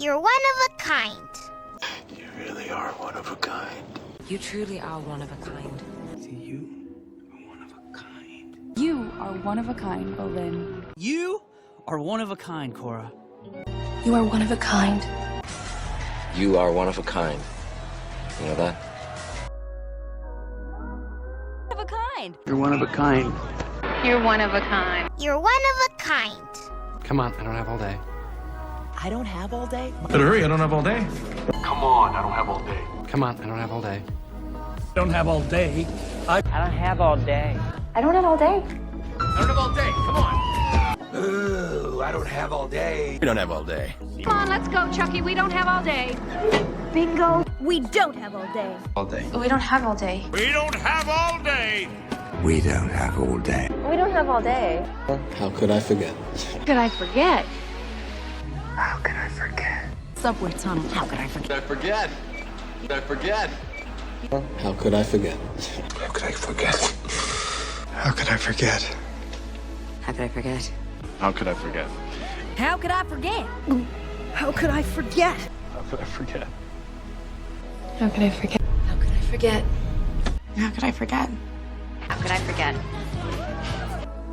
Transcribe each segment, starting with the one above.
You're one of a kind. You really are one of a kind. You truly are one of a kind. See, you are one of a kind. You are one of a kind, Olin. You are one of a kind, Cora. You are one of a kind. You are one of a kind. You know that? One of a kind. You're one of a kind. You're one of a kind. You're one of a kind. Come on, I don't have all day. I don't have all day. Better hurry, I don't have all day. Come on, I don't have all day. Come on, I don't have all day. Don't have all day. I don't have all day. I don't have all day. I don't have all day, come on. Ooh, I don't have all day. We don't have all day. Come on, let's go, Chucky. We don't have all day. Bingo. We don't have all day. All day. We don't have all day. We don't have all day. We don't have all day. We don't have all day. How could I forget? Could I forget? How can I forget? Subway tunnel. How could I forget? I forget. I forget. How could I forget? How could I forget? How could I forget? How could I forget? How could I forget? How could I forget? How could I forget? How could I forget? How could I forget? How could I forget? How could I forget? How could I forget?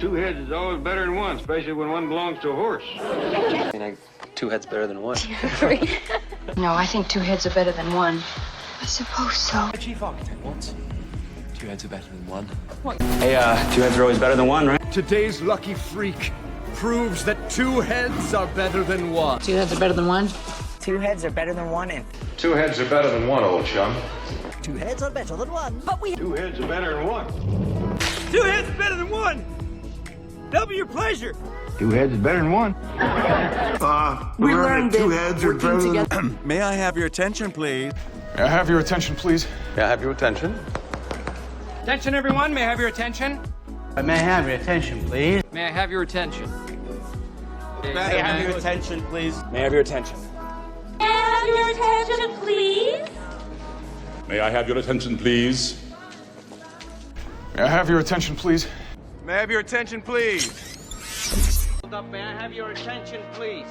Two heads is always better than one, especially when one belongs to a horse. I mean, two heads better than one. No, I think two heads are better than one. I suppose so. Chief architect once. Two heads are better than one. Hey, two heads are always better than one, right? Today's lucky freak proves that two heads are better than one. Two heads are better than one. Two heads are better than one, and Two heads are better than one, old chum. Two heads are better than one. But we Two heads are better than one. two heads are better than one. That'll be your pleasure. Two heads is better than one. we learned two heads are better together. May I have your attention, please? May I have your attention, please? May I have your attention? Attention, everyone. May I have your attention? May I have your attention, please? May I have your attention? May I have your attention, please? May I have your attention? Have your attention, please. May I have your attention, please? May I have your attention, please? May I have your attention, please? Hold up. May I have your attention, please?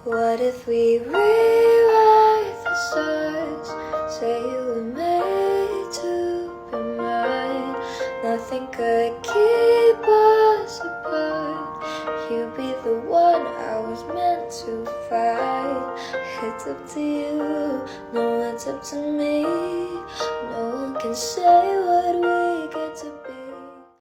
What if we rewrite the stars? Say you were made to be mine. Nothing could keep us apart. You'd be the one I was meant to find. It's up to you, no, it's up to me. No one can say what we